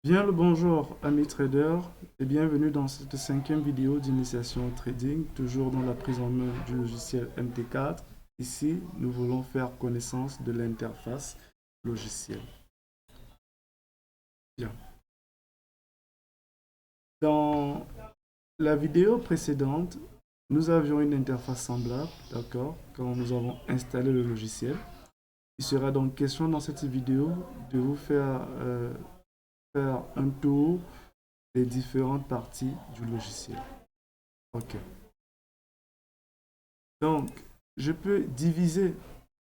Bien le bonjour amis traders et bienvenue dans cette cinquième vidéo d'initiation au trading, toujours dans la prise en main du logiciel MT4. Ici, nous voulons faire connaissance de l'interface logicielle. Bien. Dans la vidéo précédente, nous avions une interface semblable, d'accord, quand nous avons installé le logiciel. Il sera donc question dans cette vidéo de vous faire un tour des différentes parties du logiciel. Ok. Donc, je peux diviser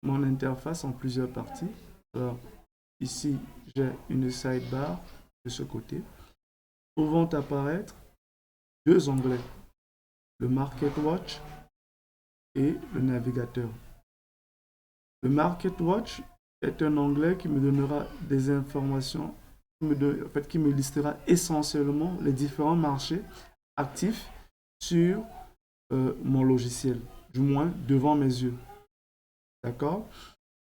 mon interface en plusieurs parties. Alors, ici, j'ai une sidebar de ce côté où vont apparaître deux onglets, le Market Watch et le navigateur. Le Market Watch est un onglet qui me donnera des informations, qui me listera essentiellement les différents marchés actifs sur mon logiciel, du moins devant mes yeux. D'accord?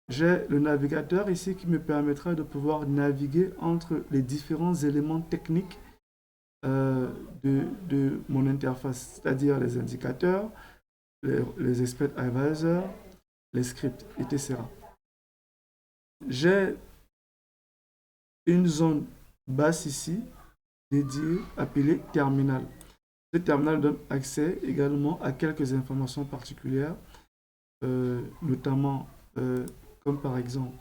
J'ai le navigateur ici qui me permettra de pouvoir naviguer entre les différents éléments techniques de mon interface, c'est-à-dire les indicateurs, les expert advisors, les scripts, etc. J'ai une zone basse ici dédiée appelée terminal. Ce terminal donne accès également à quelques informations particulières, notamment comme par exemple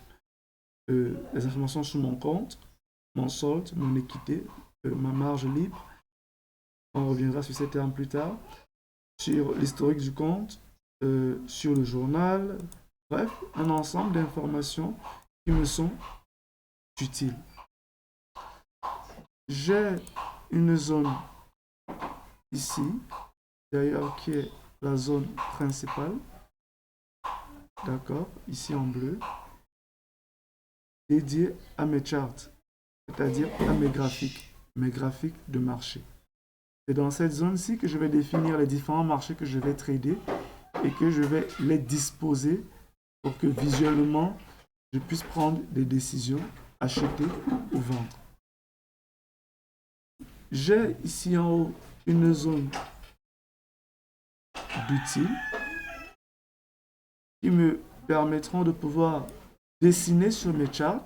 les informations sur mon compte, mon solde, mon équité, ma marge libre. On reviendra sur ces termes plus tard. Sur l'historique du compte, sur le journal. Bref, un ensemble d'informations qui me sont utiles. J'ai une zone ici, d'ailleurs qui est la zone principale. D'accord, ici en bleu, dédiée à mes charts, c'est-à-dire à mes graphiques de marché. C'est dans cette zone-ci que je vais définir les différents marchés que je vais trader et que je vais les disposer pour que visuellement, je puisse prendre des décisions, acheter ou vendre. J'ai ici en haut une zone d'outils qui me permettront de pouvoir dessiner sur mes charts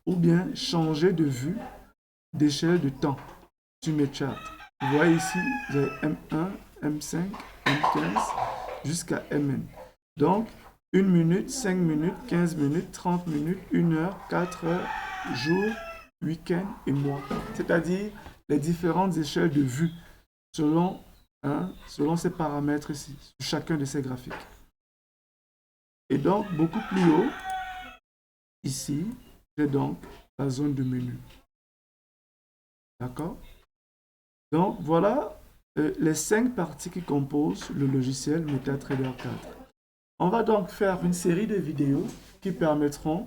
ou bien changer de vue d'échelle de temps sur mes charts. Vous voyez ici, j'ai M1, M5, M15 jusqu'à Mn. Donc, 1 minute, 5 minutes, 15 minutes, 30 minutes, 1 heure, 4 heures, jour, week-end et mois. C'est-à-dire les différentes échelles de vue selon, selon ces paramètres ici, sur chacun de ces graphiques. Et donc, beaucoup plus haut, ici, j'ai donc la zone de menu. D'accord? Donc, voilà les 5 parties qui composent le logiciel MetaTrader 4. On va donc faire une série de vidéos qui permettra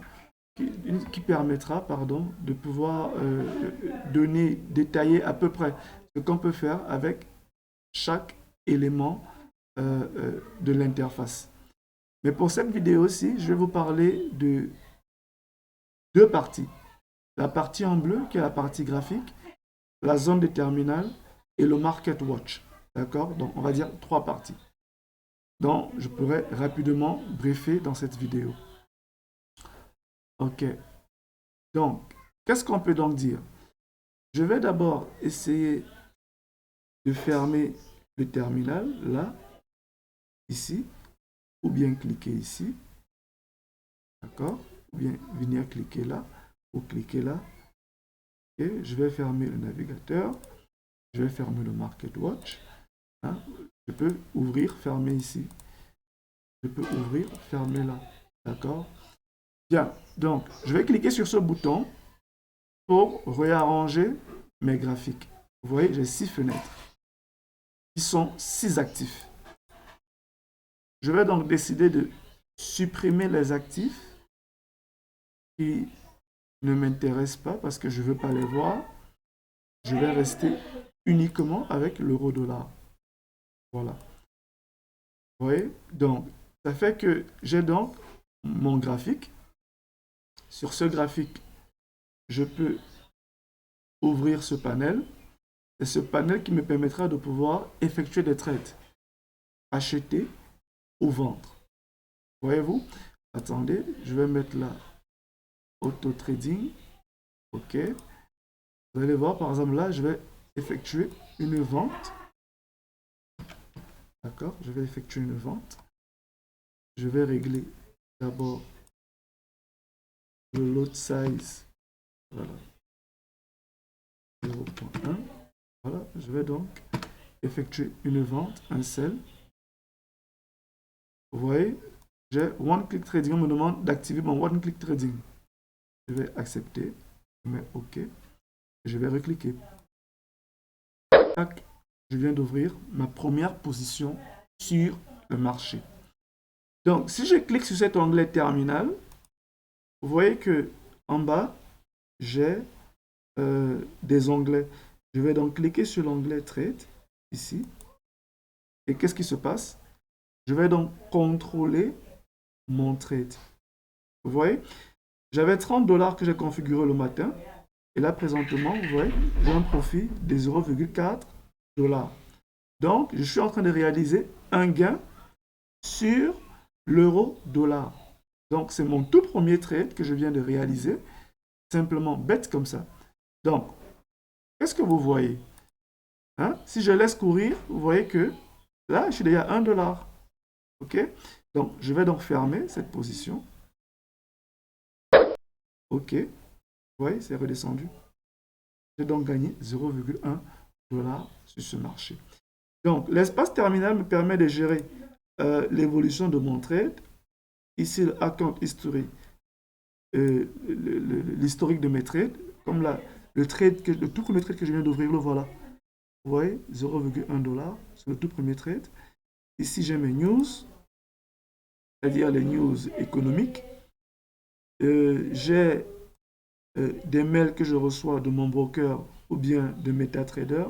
de pouvoir détailler à peu près ce qu'on peut faire avec chaque élément de l'interface. Mais pour cette vidéo-ci, je vais vous parler de deux parties. La partie en bleu, qui est la partie graphique, la zone de terminal et le Market Watch. D'accord? Donc, on va dire 3 parties. Donc, je pourrais rapidement briefer dans cette vidéo. Ok. Donc, qu'est-ce qu'on peut donc dire? Je vais d'abord essayer de fermer le terminal, là, ici, ou bien cliquer ici. D'accord? Ou bien venir cliquer là, ou cliquer là. Et je vais fermer le navigateur. Je vais fermer le Market Watch. Hein? Je peux ouvrir, fermer ici. Je peux ouvrir, fermer là. D'accord? Bien. Donc, je vais cliquer sur ce bouton pour réarranger mes graphiques. Vous voyez, j'ai 6 fenêtres qui sont 6 actifs. Je vais donc décider de supprimer les actifs qui ne m'intéressent pas parce que je ne veux pas les voir. Je vais rester uniquement avec l'euro-dollar. Voilà. Vous voyez? Donc, ça fait que j'ai donc mon graphique. Sur ce graphique, je peux ouvrir ce panel. C'est ce panel qui me permettra de pouvoir effectuer des trades. Acheter ou vendre. Voyez-vous? Attendez, je vais mettre là auto trading. OK. Vous allez voir, par exemple, là, je vais effectuer une vente. D'accord? Je vais effectuer une vente. Je vais régler d'abord le lot size. Voilà. 0.1. Voilà. Je vais donc effectuer une vente, un sell. Vous voyez? J'ai One Click Trading. On me demande d'activer mon One Click Trading. Je vais accepter. Je mets OK. Je vais recliquer. Tac. Je viens d'ouvrir ma première position sur le marché. Donc, si je clique sur cet onglet terminal, vous voyez que en bas, j'ai des onglets. Je vais donc cliquer sur l'onglet Trade, ici. Et qu'est-ce qui se passe? Je vais donc contrôler mon trade. Vous voyez? J'avais 30 $ que j'ai configuré le matin. Et là, présentement, vous voyez, j'ai un profit de 0,4 $. Donc, je suis en train de réaliser un gain sur l'euro-dollar. Donc, c'est mon tout premier trade que je viens de réaliser. Simplement bête comme ça. Donc, qu'est-ce que vous voyez? Hein? Si je laisse courir, vous voyez que là, je suis déjà à 1 $. OK? Donc, je vais donc fermer cette position. OK. Vous voyez, c'est redescendu. J'ai donc gagné 0,1 $ sur ce marché. Donc, l'espace terminal me permet de gérer l'évolution de mon trade. Ici, le account history, l'historique de mes trades. Comme là, le tout premier trade que je viens d'ouvrir, le voilà. Vous voyez, 0,1 $, c'est le tout premier trade. Ici, j'ai mes news, c'est-à-dire les news économiques. J'ai des mails que je reçois de mon broker ou bien de MetaTrader.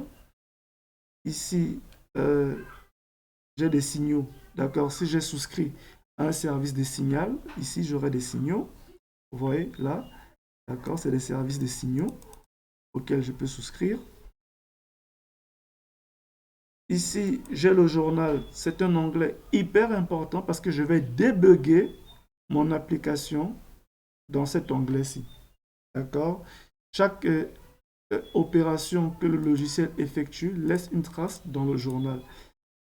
Ici, j'ai des signaux. D'accord? Si j'ai souscrit à un service de signal, ici, j'aurai des signaux. Vous voyez, là. D'accord? C'est des services de signaux auxquels je peux souscrire. Ici, j'ai le journal. C'est un onglet hyper important parce que je vais débugger mon application dans cet onglet-ci. D'accord? Chaque opération que le logiciel effectue laisse une trace dans le journal.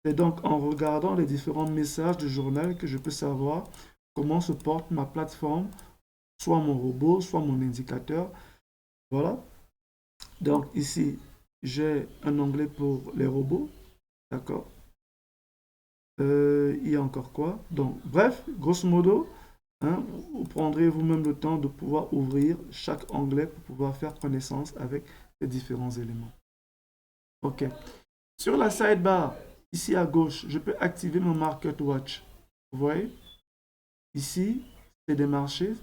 C'est donc en regardant les différents messages du journal que je peux savoir comment se porte ma plateforme, soit mon robot, soit mon indicateur. Voilà. Donc ici, j'ai un onglet pour les robots. D'accord. Il y a encore quoi? Donc, bref, grosso modo, hein, vous prendrez vous-même le temps de pouvoir ouvrir chaque onglet pour pouvoir faire connaissance avec les différents éléments. OK. Sur la sidebar, ici à gauche, je peux activer mon Market Watch. Vous voyez? Ici, c'est des marchés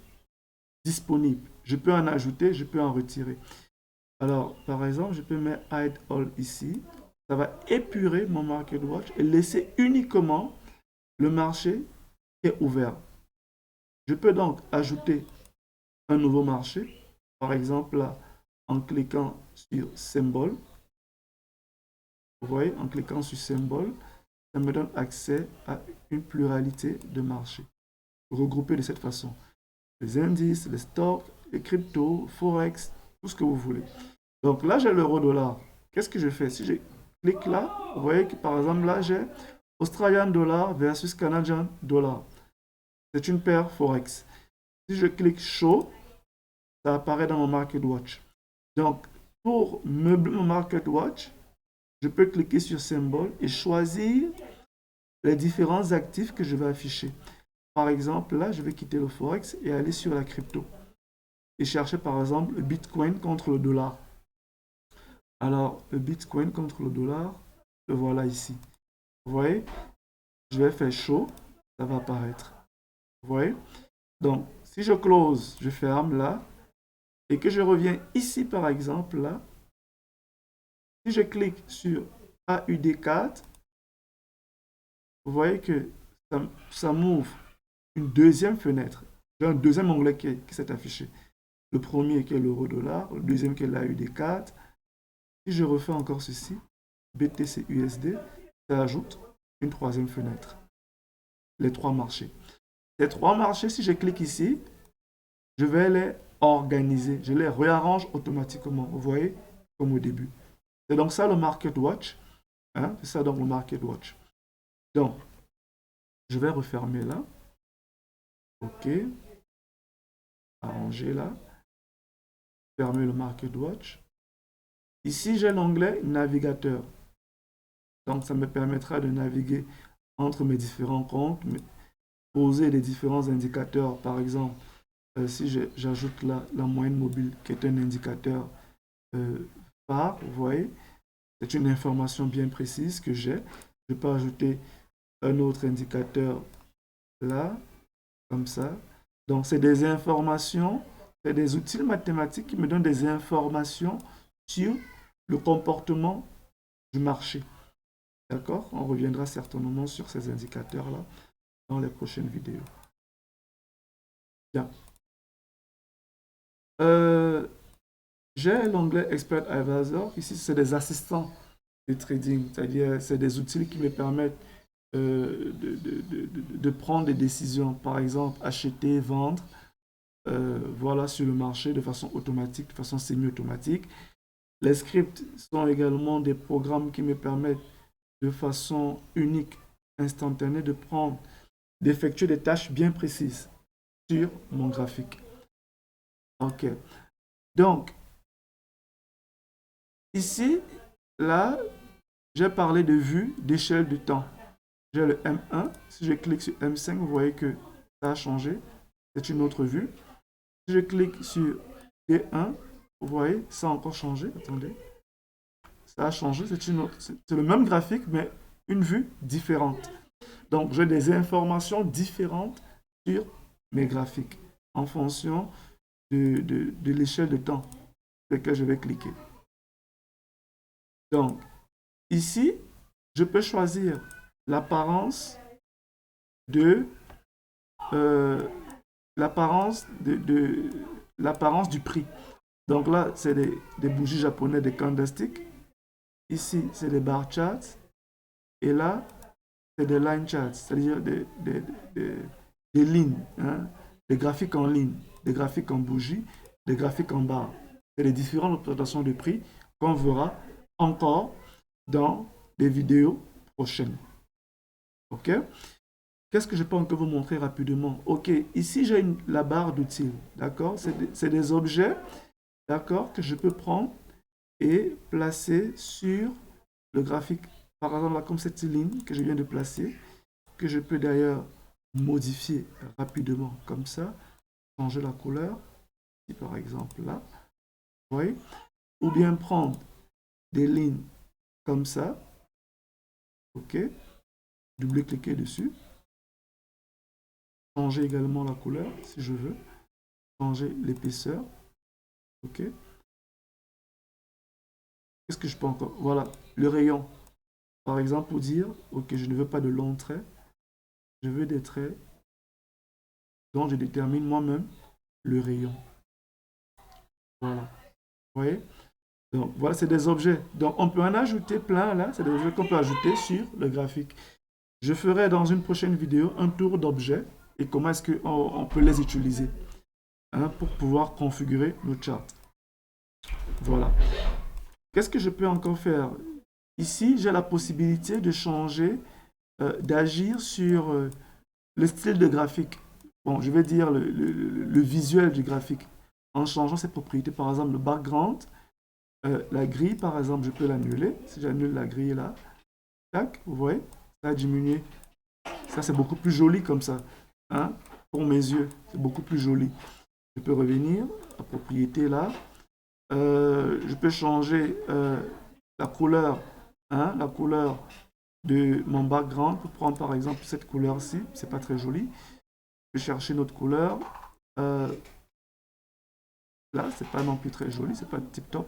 disponibles. Je peux en ajouter, je peux en retirer. Alors, par exemple, je peux mettre Hide All ici. Ça va épurer mon Market Watch et laisser uniquement le marché qui est ouvert. Je peux donc ajouter un nouveau marché. Par exemple, là, en cliquant sur Symbol. Vous voyez, en cliquant sur Symbol, ça me donne accès à une pluralité de marchés regroupés de cette façon. Les indices, les stocks, les cryptos, Forex, tout ce que vous voulez. Donc là, j'ai l'euro-dollar. Qu'est-ce que je fais? Si je clique là, vous voyez que par exemple là, j'ai Australian dollar versus Canadian dollar. C'est une paire Forex. Si je clique Show, ça apparaît dans mon Market Watch. Donc, pour meubler mon Market Watch, je peux cliquer sur Symbol et choisir les différents actifs que je vais afficher. Par exemple, là, je vais quitter le Forex et aller sur la crypto. Et chercher par exemple le Bitcoin contre le dollar. Alors, le Bitcoin contre le dollar, le voilà ici. Vous voyez? Je vais faire Show, ça va apparaître. Vous voyez? Donc, si je close, je ferme là, et que je reviens ici par exemple, là, si je clique sur AUD4, vous voyez que ça m'ouvre une deuxième fenêtre. J'ai un deuxième onglet qui s'est affiché. Le premier qui est l'euro-dollar, le deuxième qui est l'AUD4. Si je refais encore ceci, BTC-USD, ça ajoute une troisième fenêtre. Les trois marchés. Ces trois marchés, si je clique ici, je vais les organiser. Je les réarrange automatiquement. Vous voyez, comme au début. C'est donc ça le Market Watch. Hein? C'est ça donc le Market Watch. Donc, je vais refermer là. OK. Arranger là. Fermer le Market Watch. Ici, j'ai l'onglet navigateur. Donc, ça me permettra de naviguer entre mes différents comptes, poser les différents indicateurs. Par exemple, si j'ajoute là la moyenne mobile, qui est un indicateur phare, vous voyez, c'est une information bien précise que j'ai. Je peux ajouter un autre indicateur là, comme ça. Donc, c'est des informations, c'est des outils mathématiques qui me donnent des informations sur le comportement du marché. D'accord? On reviendra certainement sur ces indicateurs-là dans les prochaines vidéos. Bien. J'ai l'onglet Expert Advisor. Ici, c'est des assistants de trading, c'est-à-dire c'est des outils qui me permettent de prendre des décisions. Par exemple, acheter, vendre, voilà, sur le marché de façon automatique, de façon semi-automatique. Les scripts sont également des programmes qui me permettent de façon unique, instantanée, d'effectuer des tâches bien précises sur mon graphique. OK. Donc, ici, là, j'ai parlé de vue d'échelle de temps. J'ai le M1. Si je clique sur M5, vous voyez que ça a changé. C'est une autre vue. Si je clique sur D1, vous voyez, ça a encore changé. Attendez. Ça a changé. C'est le même graphique, mais une vue différente. Donc, j'ai des informations différentes sur mes graphiques en fonction de l'échelle de temps sur laquelle je vais cliquer. Donc, ici, je peux choisir l'apparence l'apparence du prix. Donc là, c'est des bougies japonais, des candlesticks. Ici, c'est des bar charts. Et là, c'est des line charts, c'est-à-dire des lignes, hein, des graphiques en ligne, des graphiques en bougie, des graphiques en barre. C'est les différentes représentations de prix qu'on verra encore dans des vidéos prochaines. OK? Qu'est-ce que je peux encore vous montrer rapidement? OK, ici j'ai la barre d'outils, d'accord? C'est des objets, d'accord, que je peux prendre et placer sur le graphique. Par exemple, là, comme cette ligne que je viens de placer, que je peux d'ailleurs modifier rapidement comme ça, changer la couleur, ici, par exemple là, vous voyez? Ou bien prendre des lignes comme ça, OK, double-cliquer dessus, changer également la couleur si je veux, changer l'épaisseur, OK. Qu'est-ce que je peux encore? Voilà, le rayon. Par exemple, pour dire, OK, je ne veux pas de longs traits, je veux des traits dont je détermine moi-même le rayon. Voilà. Vous voyez? Donc, voilà, c'est des objets. Donc, on peut en ajouter plein là. C'est des objets qu'on peut ajouter sur le graphique. Je ferai dans une prochaine vidéo un tour d'objets et comment est-ce qu'on peut les utiliser, hein, pour pouvoir configurer nos charts. Voilà. Qu'est-ce que je peux encore faire? Ici, j'ai la possibilité de changer, d'agir sur le style de graphique. Bon, je vais dire le visuel du graphique. En changeant cette propriété, par exemple, le background, la grille, par exemple, je peux l'annuler. Si j'annule la grille là, tac, vous voyez, ça a diminué. Ça, c'est beaucoup plus joli comme ça. Hein? Pour mes yeux, c'est beaucoup plus joli. Je peux revenir, la propriété là. Je peux changer la couleur, hein, la couleur de mon background pour prendre par exemple cette couleur-ci. C'est pas très joli. Je vais chercher notre couleur. Là, c'est pas non plus très joli, c'est pas tip top.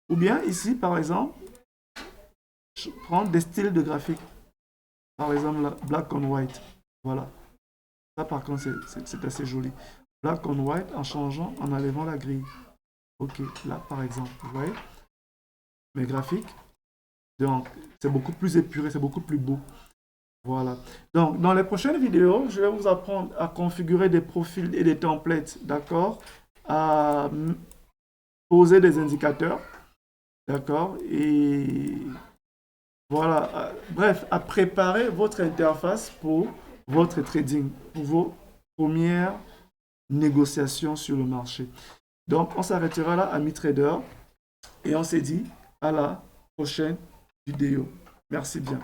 Ou bien ici, par exemple, je prends des styles de graphique. Par exemple, là, black on white. Voilà. Ça, par contre, c'est assez joli. black on white en changeant, en enlevant la grille. Ok, là par exemple, vous voyez mes graphiques. Donc, c'est beaucoup plus épuré, c'est beaucoup plus beau. Voilà. Donc, dans les prochaines vidéos, je vais vous apprendre à configurer des profils et des templates, d'accord? À poser des indicateurs, d'accord? Et voilà. Bref, à préparer votre interface pour votre trading, pour vos premières négociations sur le marché. Donc, on s'arrêtera là, amis traders, et on s'est dit à la prochaine vidéo. Merci bien.